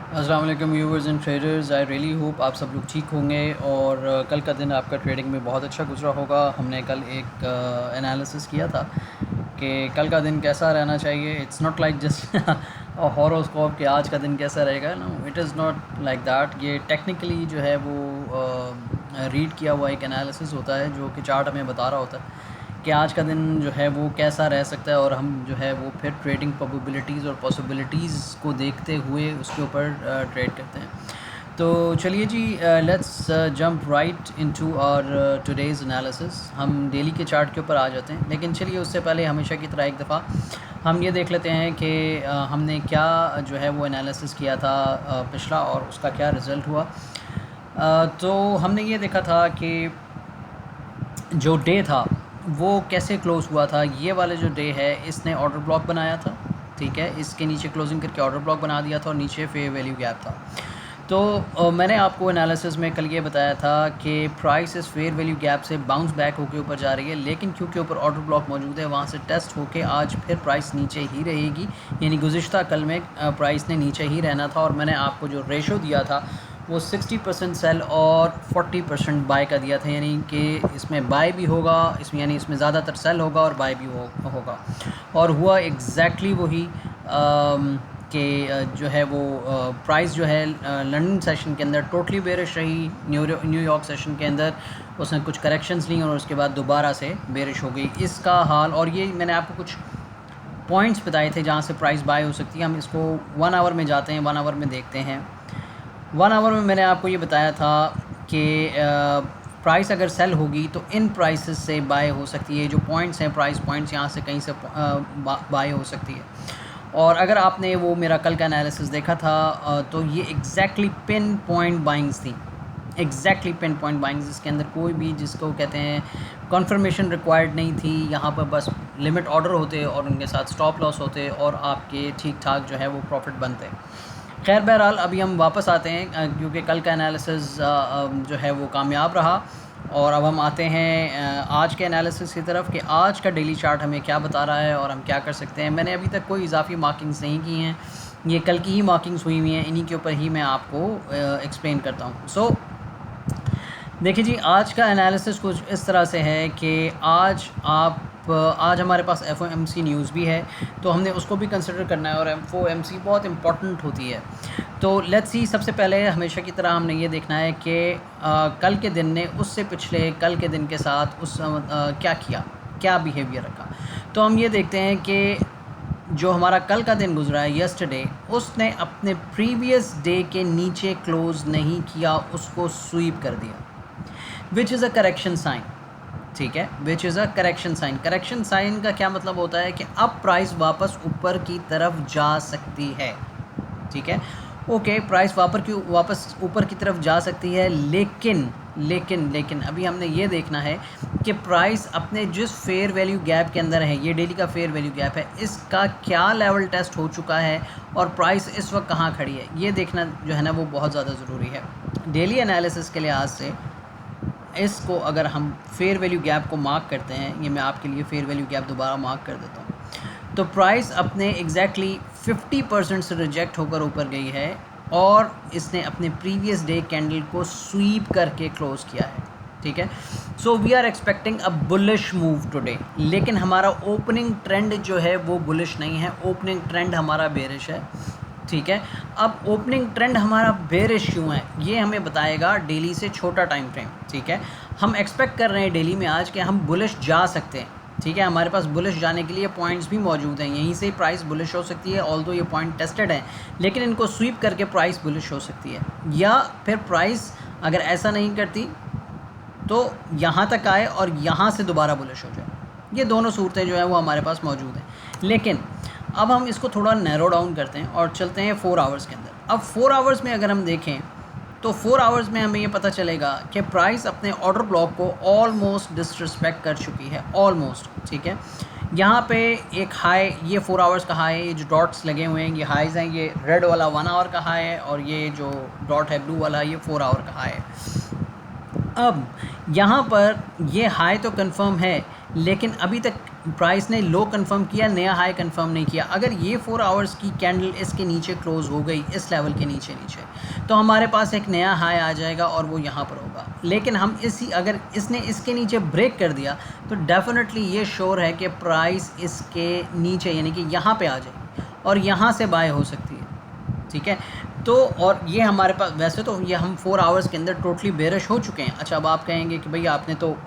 अस्सलाम वालेकुम viewers and traders. I really hope आप सब लोग ठीक होंगे और कल का दिन आपका ट्रेडिंग में बहुत अच्छा गुजरा होगा। हमने कल एक एनालिसिस किया था कि कल का दिन कैसा रहना चाहिए। It's not like just horoscope कि आज का दिन कैसा रहेगा। No, it is not like that. ये टेक्निकली जो है वो रीड किया हुआ एक एनालिसिस होता है जो कि चार्ट हमें बता रहा होता है कि आज का दिन जो है वो कैसा रह सकता है, और हम जो है वो फिर ट्रेडिंग प्रोबेबिलिटीज़ और पॉसिबिलिटीज़ को देखते हुए उसके ऊपर ट्रेड करते हैं। तो चलिए जी, let's jump right into our today's analysis. हम डेली के चार्ट के ऊपर आ जाते हैं, लेकिन चलिए उससे पहले हमेशा की तरह एक दफ़ा हम ये देख लेते हैं कि हमने क्या जो है वो एनालिसिस किया था पिछला, और उसका क्या रिज़ल्ट हुआ। तो हमने ये देखा था कि जो डे था वो कैसे क्लोज़ हुआ था। ये वाला जो डे है इसने ऑर्डर ब्लॉक बनाया था, ठीक है। इसके नीचे क्लोजिंग करके ऑर्डर ब्लॉक बना दिया था और नीचे फेयर वैल्यू गैप था। तो मैंने आपको एनालिसिस में कल ये बताया था कि प्राइस इस फेयर वैल्यू गैप से बाउंस बैक होकर ऊपर जा रही है, लेकिन क्योंकि ऊपर ऑर्डर ब्लॉक मौजूद है वहाँ से टेस्ट होके आज फिर प्राइस नीचे ही रहेगी। यानी गुज़िश्ता कल में प्राइस ने नीचे ही रहना था, और मैंने आपको जो रेशो दिया था वो 60% सेल और 40% बाय का दिया था। यानी कि इसमें बाय भी होगा, इसमें यानी इसमें ज़्यादातर सेल होगा और बाय भी होगा। और हुआ एग्जैक्टली वही कि जो है वो प्राइस जो है लंदन सेशन के अंदर टोटली बेरिश रही। न्यूयॉर्क सेशन के अंदर उसने कुछ करेक्शंस ली और उसके बाद दोबारा से बेरिश हो गई। इसका हाल, और ये मैंने आपको कुछ पॉइंट्स बताए थे जहाँ से प्राइस बाय हो सकती है। हम इसको 1 आवर में जाते हैं, 1 आवर में देखते हैं। 1 आवर में मैंने आपको ये बताया था कि प्राइस अगर सेल होगी तो इन प्राइसेस से बाय हो सकती है। जो पॉइंट्स हैं, प्राइस पॉइंट्स, यहाँ से कहीं से बाय हो सकती है। और अगर आपने वो मेरा कल का एनालिसिस देखा था तो ये एग्जैक्टली पिन पॉइंट बाइंग्स थी। एग्जैक्टली पिन पॉइंट बाइंग्स, इसके अंदर कोई भी जिसको कहते हैं कन्फर्मेशन रिक्वायर्ड नहीं थी। यहाँ पर बस लिमिट ऑर्डर होते और उनके साथ स्टॉप लॉस होते और आपके ठीक ठाक जो है वो प्रॉफिट बनते। खैर बहरहाल अभी हम वापस आते हैं क्योंकि कल का एनालिसिस जो है वो कामयाब रहा। और अब हम आते हैं आज के एनालिसिस की तरफ कि आज का डेली चार्ट हमें क्या बता रहा है और हम क्या कर सकते हैं। मैंने अभी तक कोई इजाफी मार्किंग्स नहीं की हैं, ये कल की ही मार्किंग्स हुई हुई हैं, इन्हीं के ऊपर ही मैं आपको एक्सप्लेन करता हूँ। सो देखिए जी, आज का एनालिसिस कुछ इस तरह से है कि आज हमारे पास FOMC न्यूज़ भी है, तो हमने उसको भी कंसिडर करना है, और FOMC बहुत इंपॉर्टेंट होती है। तो लेट्स सी, सबसे पहले हमेशा की तरह हमने ये देखना है कि कल के दिन ने उससे पिछले कल के दिन के साथ क्या किया, क्या बिहेवियर रखा। तो हम ये देखते हैं कि जो हमारा कल का दिन गुजरा है, यस्टरडे, उसने अपने प्रीवियस डे के नीचे क्लोज़ नहीं किया, उसको स्वीप कर दिया, which is a correction sign. ठीक है, which is a correction sign. Correction sign का क्या मतलब होता है कि अब प्राइस वापस ऊपर की तरफ जा सकती है। ठीक है, ओके, प्राइस वापस ऊपर की तरफ जा सकती है, लेकिन लेकिन लेकिन अभी हमने ये देखना है कि प्राइस अपने जिस फेयर वैल्यू गैप के अंदर है, ये डेली का फेयर वैल्यू गैप है, इसका क्या लेवल टेस्ट हो चुका है और प्राइस इस वक्त कहाँ खड़ी है, ये देखना जो है ना वो बहुत ज़्यादा ज़रूरी है। डेली एनालिसिस के लिहाज से इसको अगर हम फेयर वैल्यू गैप को मार्क करते हैं, ये मैं आपके लिए फेयर वैल्यू गैप दोबारा मार्क कर देता हूँ, तो प्राइस अपने एग्जैक्टली 50% से रिजेक्ट होकर ऊपर गई है और इसने अपने प्रीवियस डे कैंडल को स्वीप करके क्लोज किया है। ठीक है, so we are expecting a bullish move today, लेकिन हमारा ओपनिंग ट्रेंड जो है वो बुलिश नहीं है, ओपनिंग ट्रेंड हमारा बेरिश है। ठीक है, अब ओपनिंग ट्रेंड हमारा बेरिश क्यों है ये हमें बताएगा डेली से छोटा टाइम फ्रेम। ठीक है, हम एक्सपेक्ट कर रहे हैं डेली में आज कि हम बुलिश जा सकते हैं। ठीक है, हमारे पास बुलिश जाने के लिए पॉइंट्स भी मौजूद हैं, यहीं से प्राइस बुलिश हो सकती है, ऑल्दो ये पॉइंट टेस्टेड है, लेकिन इनको स्वीप करके प्राइस बुलिश हो सकती है। या फिर प्राइस अगर ऐसा नहीं करती तो यहाँ तक आए और यहाँ से दोबारा बुलिश हो जाए। ये दोनों सूरतें जो है वो हमारे पास मौजूद हैं। लेकिन अब हम इसको थोड़ा नैरो डाउन करते हैं और चलते हैं 4 आवर्स के अंदर। अब 4 आवर्स में अगर हम देखें तो 4 आवर्स में हमें ये पता चलेगा कि प्राइस अपने ऑर्डर ब्लॉक को ऑलमोस्ट डिसरिस्पेक्ट कर चुकी है, ऑलमोस्ट। ठीक है, यहाँ पे एक हाई, ये 4 आवर्स का हाई है, ये जो डॉट्स लगे हुए हैं ये हाइज़ हैं, ये रेड वाला 1 आवर का हाई है और ये जो डॉट है ब्लू वाला ये 4 आवर का हाई है। अब यहाँ पर ये हाई तो कंफर्म है, लेकिन अभी तक प्राइस ने लो कंफर्म किया, नया हाई कंफर्म नहीं किया। अगर ये 4 आवर्स की कैंडल इसके नीचे क्लोज हो गई, इस लेवल के नीचे तो हमारे पास एक नया हाई आ जाएगा और वो यहाँ पर होगा। लेकिन हम अगर इसने इसके नीचे ब्रेक कर दिया तो डेफिनेटली ये श्योर है कि प्राइस इसके नीचे यानी कि यहाँ पे आ जाएगी और यहाँ से बाय हो सकती है। ठीक है, तो और ये हमारे पास वैसे तो ये हम 4 आवर्स के अंदर टोटली बेरिश हो चुके हैं। अच्छा, अब आप कहेंगे कि भाई आपने तो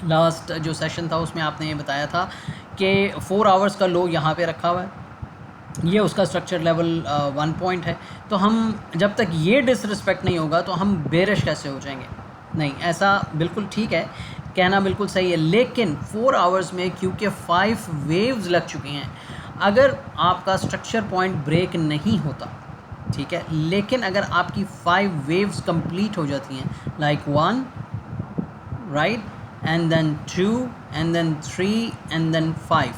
लास्ट जो सेशन था उसमें आपने ये बताया था कि 4 आवर्स का लो यहाँ पे रखा हुआ है, ये उसका स्ट्रक्चर लेवल 1 पॉइंट है। तो हम जब तक ये डिसरिस्पेक्ट नहीं होगा तो हम बेरिश कैसे हो जाएंगे? नहीं, ऐसा बिल्कुल ठीक है, कहना बिल्कुल सही है। लेकिन 4 आवर्स में क्योंकि 5 वेव्स लग चुकी हैं, अगर आपका स्ट्रक्चर पॉइंट ब्रेक नहीं होता, ठीक है, लेकिन अगर आपकी 5 वेव्स कंप्लीट हो जाती हैं, like 1 right and then 2 and then 3 and then 5,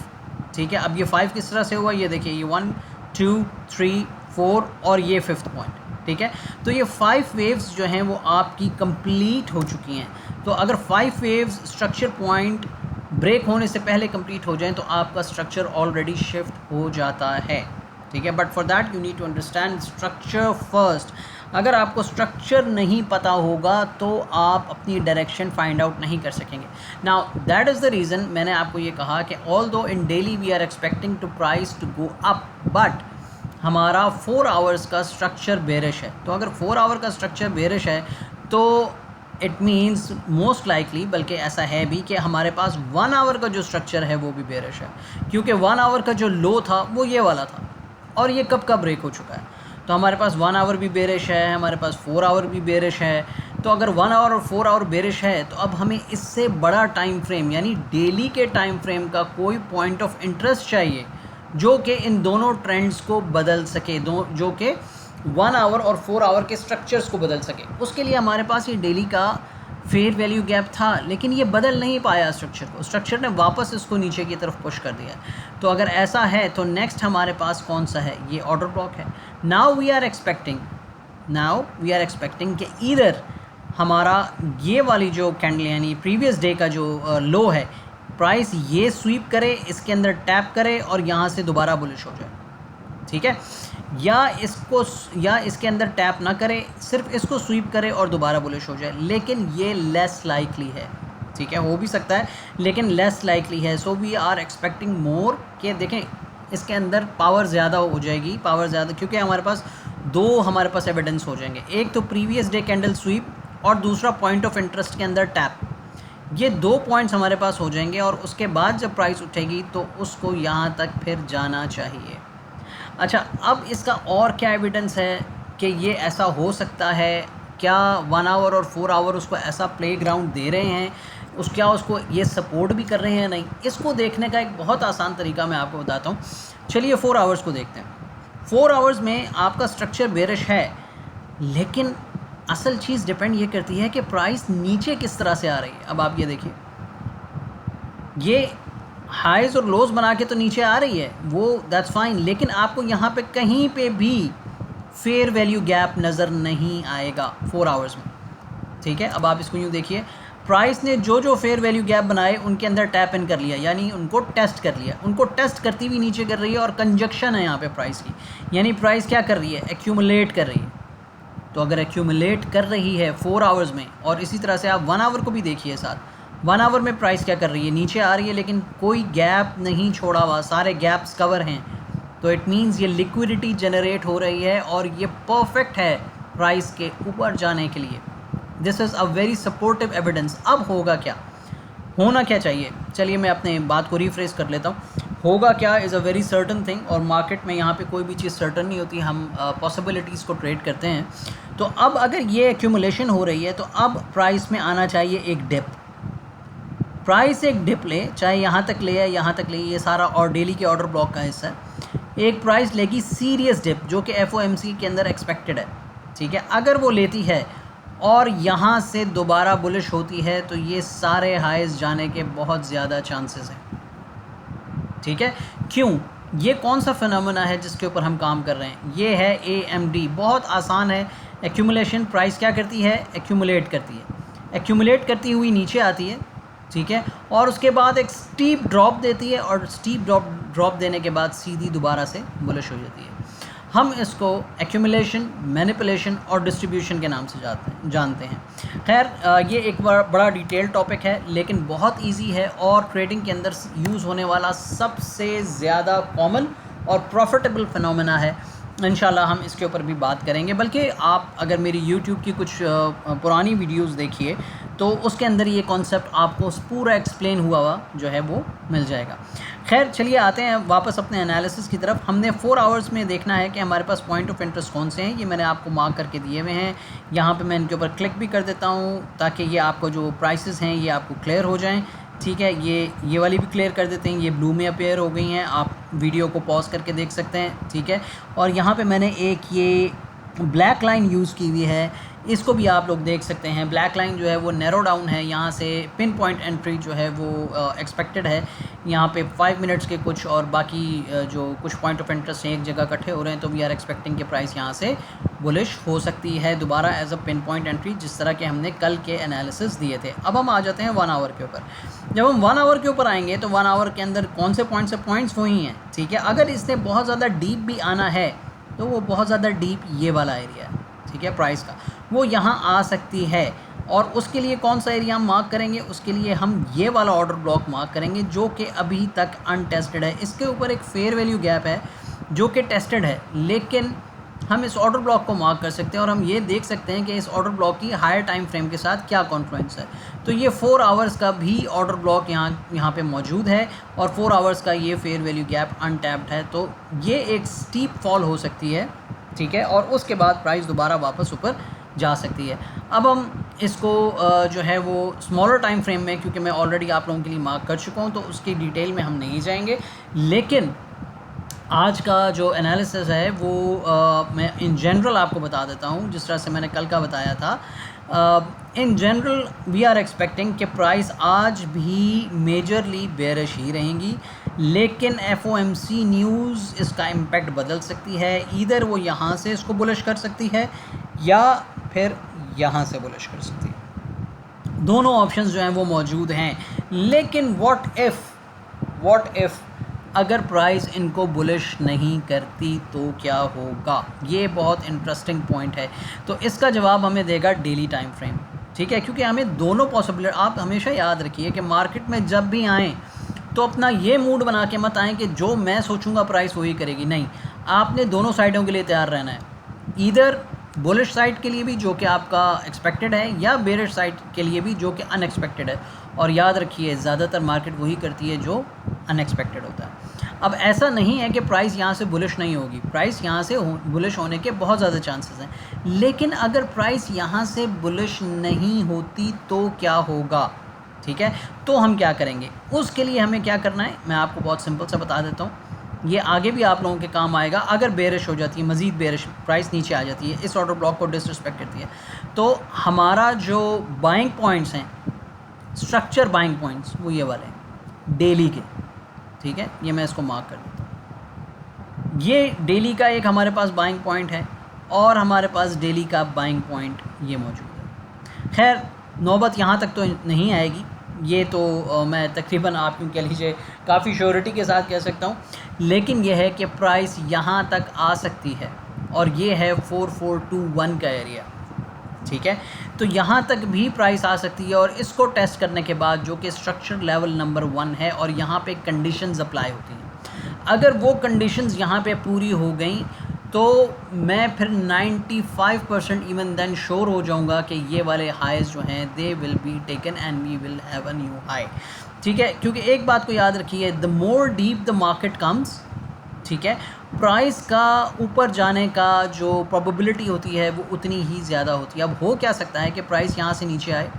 ठीक है। अब ये 5 किस तरह से हुआ, ये देखिए, ये 1 2 3 4 और ये 5th पॉइंट, ठीक है। तो ये 5 वेव्स जो हैं वो आपकी कंप्लीट हो चुकी हैं। तो अगर 5 वेव्स स्ट्रक्चर पॉइंट ब्रेक होने से पहले कंप्लीट हो जाएं तो आपका स्ट्रक्चर ऑलरेडी शिफ्ट हो जाता है, ठीक है। But for that you need to understand structure first. अगर आपको स्ट्रक्चर नहीं पता होगा तो आप अपनी डायरेक्शन फाइंड आउट नहीं कर सकेंगे। Now that is the reason मैंने आपको ये कहा कि although in daily we are expecting to price to go up, but हमारा 4 आवर्स का स्ट्रक्चर बेरिश है। तो अगर 4 आवर का स्ट्रक्चर बेरिश है तो इट मीन्स मोस्ट लाइकली, बल्कि ऐसा है भी, कि हमारे पास 1 आवर का जो स्ट्रक्चर है वो भी बेरिश है, क्योंकि 1 आवर का जो लो था वो ये वाला था और ये कब का ब्रेक हो चुका है। तो हमारे पास 1 आवर भी बेरिश है, हमारे पास 4 आवर भी बेरिश है। तो अगर 1 आवर और 4 आवर बेरिश है तो अब हमें इससे बड़ा टाइम फ्रेम यानी डेली के टाइम फ्रेम का कोई पॉइंट ऑफ इंटरेस्ट चाहिए जो कि इन दोनों ट्रेंड्स को बदल सके, जो कि 1 आवर और 4 आवर के स्ट्रक्चर्स को बदल सके। उसके लिए हमारे पास ये डेली का फेयर वैल्यू गैप था, लेकिन ये बदल नहीं पाया स्ट्रक्चर को। स्ट्रक्चर ने वापस इसको नीचे की तरफ पुश कर दिया। तो अगर ऐसा है तो नेक्स्ट हमारे पास कौन सा है, ये ऑर्डर ब्लॉक है। नाउ वी आर एक्सपेक्टिंग कि ईदर हमारा ये वाली जो कैंडल यानी प्रीवियस डे का जो लो है, प्राइस ये स्वीप करे, इसके अंदर टैप करे और यहाँ से दोबारा बुलिश हो जाए, ठीक है, या इसके अंदर टैप ना करे, सिर्फ इसको स्वीप करे और दोबारा बुलिश हो जाए। लेकिन ये लेस लाइकली है, ठीक है, हो भी सकता है लेकिन लेस लाइकली है। So we are expecting more कि देखें इसके अंदर पावर ज़्यादा हो जाएगी, पावर ज़्यादा, क्योंकि हमारे पास एविडेंस हो जाएंगे। एक तो प्रीवियस डे कैंडल स्वीप और दूसरा पॉइंट ऑफ इंटरेस्ट के अंदर टैप। ये 2 पॉइंट्स हमारे पास हो जाएंगे और उसके बाद जब प्राइस उठेगी तो उसको यहाँ तक फिर जाना चाहिए। अच्छा, अब इसका और क्या एविडेंस है कि ये ऐसा हो सकता है? क्या 1 आवर और 4 आवर उसको ऐसा प्लेग्राउंड दे रहे हैं, क्या उसको ये सपोर्ट भी कर रहे हैं? नहीं। इसको देखने का एक बहुत आसान तरीका मैं आपको बताता हूँ। चलिए 4 आवर्स को देखते हैं। 4 आवर्स में आपका स्ट्रक्चर बेरिश है, लेकिन असल चीज़ डिपेंड ये करती है कि प्राइस नीचे किस तरह से आ रही है। अब आप ये देखिए, ये हाइज और लोज बना के तो नीचे आ रही है, वो दैट्स फाइन, लेकिन आपको यहाँ पे कहीं पे भी फेयर वैल्यू गैप नज़र नहीं आएगा 4 आवर्स में, ठीक है। अब आप इसको यूँ देखिए, प्राइस ने जो फेयर वैल्यू गैप बनाए उनके अंदर टैप इन कर लिया, यानी उनको टेस्ट कर लिया, उनको टेस्ट करती हुई नीचे कर रही है और कंजक्शन है यहाँ पे प्राइस की, यानी प्राइस क्या कर रही है, एक्यूमुलेट कर रही है। तो अगर एक्यूमुलेट कर रही है 4 आवर्स में, और इसी तरह से आप 1 आवर को भी देखिए साथ, 1 आवर में प्राइस क्या कर रही है, नीचे आ रही है लेकिन कोई गैप नहीं छोड़ा हुआ, सारे गैप्स कवर हैं। तो इट मीन्स ये लिक्विडिटी जनरेट हो रही है और ये परफेक्ट है प्राइस के ऊपर जाने के लिए। This is a very supportive evidence. अब होगा क्या, होना क्या चाहिए, चलिए मैं अपने बात को रिफ्रेश कर लेता हूँ। होगा क्या is a very certain thing, और मार्केट में यहाँ पे कोई भी चीज़ सर्टन नहीं होती, हम पॉसिबिलिटीज़ को ट्रेड करते हैं। तो अब अगर ये एक्यूमुलेशन हो रही है तो अब प्राइस में आना चाहिए एक डिप। प्राइस एक डिप ले, चाहे यहाँ तक ले या यहाँ तक ले, ये सारा और डेली के ऑर्डर ब्लॉक का हिस्सा है। एक प्राइस लेगी सीरियस डिप जो कि FOMC के अंदर एक्सपेक्टेड है, ठीक है। अगर वो लेती है और यहाँ से दोबारा बुलिश होती है तो ये सारे हाइज जाने के बहुत ज़्यादा चांसेस हैं, ठीक है। क्यों? ये कौन सा फिनोमेना है जिसके ऊपर हम काम कर रहे हैं? ये है AMD। बहुत आसान है। एक्यूमुलेशन, प्राइस क्या करती है, एक्यूमुलेट करती है, एक्यूमुलेट करती हुई नीचे आती है, ठीक है, और उसके बाद एक स्टीप ड्रॉप देती है और स्टीप ड्रॉप देने के बाद सीधी दोबारा से बुलिश हो जाती है। हम इसको एक्यूमुलेशन, मैनिपुलेशन और डिस्ट्रीब्यूशन के नाम से जानते हैं। खैर ये एक बड़ा डिटेल टॉपिक है, लेकिन बहुत इजी है और ट्रेडिंग के अंदर यूज़ होने वाला सबसे ज़्यादा कॉमन और प्रॉफिटेबल फिनोमेना है। इंशाल्लाह हम इसके ऊपर भी बात करेंगे, बल्कि आप अगर मेरी YouTube की कुछ पुरानी वीडियोस देखिए तो उसके अंदर ये कॉन्सेप्ट आपको पूरा एक्सप्लेन हुआ जो है वो मिल जाएगा। खैर चलिए आते हैं वापस अपने एनालिसिस की तरफ। हमने 4 आवर्स में देखना है कि हमारे पास पॉइंट ऑफ इंटरेस्ट कौन से हैं। ये मैंने आपको मार्क करके दिए हुए हैं, यहाँ पे मैं इनके ऊपर क्लिक भी कर देता हूँ ताकि ये आपको जो प्राइसेस हैं ये आपको क्लियर हो जाएं। ठीक है, ये वाली भी क्लियर कर देते हैं, ये ब्लू में अपेयर हो गई हैं, आप वीडियो को पॉज करके देख सकते हैं। ठीक है, और यहाँ पे मैंने एक ये ब्लैक लाइन यूज़ की हुई है, इसको भी आप लोग देख सकते हैं। ब्लैक लाइन जो है वो नैरो डाउन है, यहाँ से पिन पॉइंट एंट्री जो है वो एक्सपेक्टेड है। यहाँ पे 5 मिनट्स के कुछ और बाकी जो कुछ पॉइंट ऑफ इंटरेस्ट हैं एक जगह इकट्ठे हो रहे हैं, तो वी आर एक्सपेक्टिंग कि प्राइस यहाँ से बुलिश हो सकती है दोबारा as a pinpoint entry, जिस तरह के हमने कल के एनालिसिस दिए थे। अब हम आ जाते हैं 1 आवर के ऊपर। जब हम 1 आवर के ऊपर आएंगे तो 1 आवर के अंदर कौन से पॉइंट्स है, पॉइंट्स वही हैं। ठीक है, अगर इसने बहुत ज़्यादा डीप भी आना है तो वो बहुत ज़्यादा डीप ये वाला एरिया है, ठीक है, प्राइस का, वो यहाँ आ सकती है। और उसके लिए कौन सा एरिया हम मार्क करेंगे, उसके लिए हम ये वाला ऑर्डर ब्लॉक मार्क करेंगे जो कि अभी तक अनटेस्टेड है। इसके ऊपर एक फेयर वैल्यू गैप है जो कि टेस्टेड है, लेकिन हम इस ऑर्डर ब्लॉक को मार्क कर सकते हैं और हम ये देख सकते हैं कि इस ऑर्डर ब्लॉक की हायर टाइम फ्रेम के साथ क्या कॉन्फ्लुएंस है। तो ये 4 आवर्स का भी ऑर्डर ब्लॉक यहाँ पे मौजूद है और 4 आवर्स का ये फेयर वैल्यू गैप अनटैप्ड है, तो ये एक स्टीप फॉल हो सकती है। ठीक है, और उसके बाद प्राइस दोबारा वापस ऊपर जा सकती है। अब हम इसको जो है वो स्मॉलर टाइम फ्रेम में, क्योंकि मैं ऑलरेडी आप लोगों के लिए मार्क कर चुका हूँ तो उसकी डिटेल में हम नहीं जाएंगे, लेकिन आज का जो एनालिसिस है वो मैं इन जनरल आपको बता देता हूँ, जिस तरह से मैंने कल का बताया था। In general we are expecting कि प्राइस आज भी मेजरली बेयरिश ही रहेंगी, लेकिन FOMC न्यूज़ इसका इम्पैक्ट बदल सकती है। ईदर वो यहाँ से इसको बुलिश कर सकती है या फिर यहाँ से बुलिश कर सकती है। दोनों ऑप्शंस जो हैं वो मौजूद हैं, लेकिन व्हाट इफ़ अगर प्राइस इनको बुलिश नहीं करती तो क्या होगा, ये बहुत इंटरेस्टिंग पॉइंट है। तो इसका जवाब हमें देगा डेली टाइम फ्रेम। ठीक है, क्योंकि हमें दोनों पॉसिबिलिटी, आप हमेशा याद रखिए कि मार्केट में जब भी आएँ तो अपना ये मूड बना के मत आएँ कि जो मैं सोचूंगा प्राइस वही करेगी। नहीं, आपने दोनों साइडों के लिए तैयार रहना है, ईदर बुलिश साइड के लिए भी जो कि आपका एक्सपेक्टेड है, या बेरिश साइड के लिए भी जो कि अनएक्सपेक्टेड है। और याद रखिए ज़्यादातर मार्केट वही करती है जो अनएक्सपेक्टेड होता है। अब ऐसा नहीं है कि प्राइस यहाँ से बुलिश नहीं होगी, प्राइस यहाँ से बुलिश होने के बहुत ज़्यादा चांसेस हैं, लेकिन अगर प्राइस यहाँ से बुलिश नहीं होती तो क्या होगा। ठीक है, तो हम क्या करेंगे, उसके लिए हमें क्या करना है मैं आपको बहुत सिंपल सा बता देता हूँ। ये आगे भी आप लोगों के काम आएगा। अगर बेरिश हो जाती है, मज़ीद बेरिश प्राइस नीचे आ जाती है, इस ऑर्डर ब्लॉक को डिसरिस्पेक्ट करती है, तो हमारा जो बाइंग पॉइंट्स हैं, स्ट्रक्चर बाइंग पॉइंट्स, वो ये वाले हैं डेली के। ठीक है, ये मैं इसको मार्क कर देता हूँ। ये डेली का एक हमारे पास बाइंग पॉइंट है और हमारे पास डेली का बाइंग पॉइंट ये मौजूद है। खैर नौबत यहाँ तक तो नहीं आएगी, ये तो मैं तकरीबन आप यूँ कह लीजिए काफ़ी श्योरिटी के साथ कह सकता हूँ, लेकिन यह है कि प्राइस यहाँ तक आ सकती है और ये है 4421 का एरिया। ठीक है, तो यहाँ तक भी प्राइस आ सकती है और इसको टेस्ट करने के बाद, जो कि स्ट्रक्चर लेवल नंबर 1 है और यहाँ पे कंडीशंस अप्लाई होती हैं, अगर वो कंडीशंस यहाँ पे पूरी हो गई तो मैं फिर 95% इवन देन श्योर हो जाऊंगा कि ये वाले हाइज जो हैं they will be taken and we will have a new high. ठीक है, क्योंकि एक बात को याद रखिए, the more deep the market comes, ठीक है, प्राइस का ऊपर जाने का जो प्रोबेबिलिटी होती है वो उतनी ही ज़्यादा होती है। अब हो क्या सकता है कि प्राइस यहाँ से नीचे आए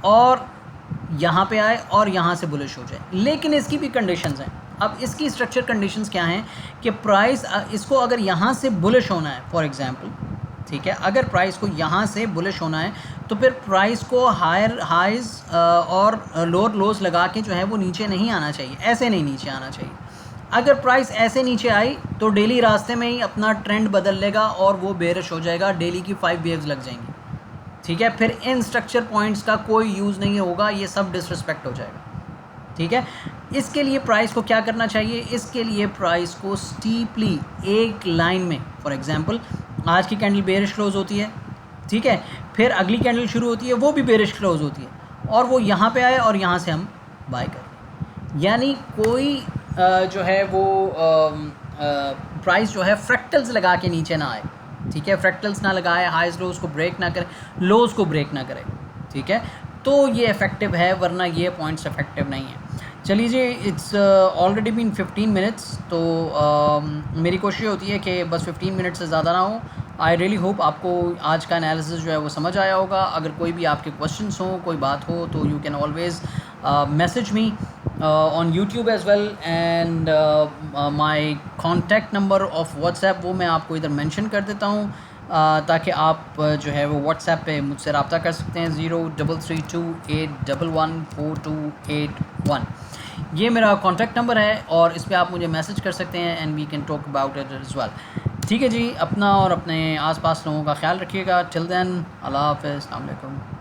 और यहाँ पे आए और यहाँ से बुलिश हो जाए, लेकिन इसकी भी कंडीशंस हैं। अब इसकी स्ट्रक्चर कंडीशंस क्या हैं कि प्राइस इसको अगर यहाँ से बुलिश होना है फॉर एग्जांपल, ठीक है, अगर प्राइस को यहाँ से बुलिश होना है तो फिर प्राइस को हायर हाइज और लोअर लोज लगा के जो है वो नीचे नहीं आना चाहिए, ऐसे नहीं नीचे आना चाहिए। अगर प्राइस ऐसे नीचे आई तो डेली रास्ते में ही अपना ट्रेंड बदल लेगा और वो बेरिश हो जाएगा, डेली की 5 वेव्स लग जाएंगी। ठीक है। फिर इन स्ट्रक्चर पॉइंट्स का कोई यूज़ नहीं होगा, ये सब डिसरिस्पेक्ट हो जाएगा, ठीक है। इसके लिए प्राइस को क्या करना चाहिए, इसके लिए प्राइस को स्टीपली एक लाइन में, फॉर एग्जांपल आज की कैंडल बेरिश क्लोज होती है, ठीक है, फिर अगली कैंडल शुरू होती है वो भी बेरिश क्लोज होती है और वो यहाँ पे आए और यहाँ से हम बाय करें, यानी कोई जो है वो प्राइस जो है फ्रैक्टल्स लगा के नीचे ना आए, ठीक है, फ्रैक्टल्स ना लगाए, हाइज लोज को ब्रेक ना करे, लोज को ब्रेक ना करे, ठीक है, तो ये इफ़ेक्टिव है, वरना ये पॉइंट्स इफ़ेक्टिव नहीं है। चलिए जी, इट्स ऑलरेडी बीन 15 मिनट्स, तो मेरी कोशिश होती है कि बस 15 मिनट से ज़्यादा ना हो। आई रियली होप आपको आज का एनालिसिस जो है वो समझ आया होगा। अगर कोई भी आपके क्वेश्चंस हों, कोई बात हो, तो you can always message me on YouTube as well, and my contact number of WhatsApp वो मैं आपको इधर मेंशन कर देता हूँ, ताकि आप जो है वो व्हाट्सएप पे मुझसे रब्ता कर सकते हैं। 0332811428 ये मेरा कॉन्टैक्ट नंबर है और इस पर आप मुझे मैसेज कर सकते हैं and we can talk about it as well. ठीक है जी, अपना और अपने आसपास लोगों का ख्याल रखिएगा। टिल देन, अल्लाह हाफ़िज़, अस्सलाम वालेकुम।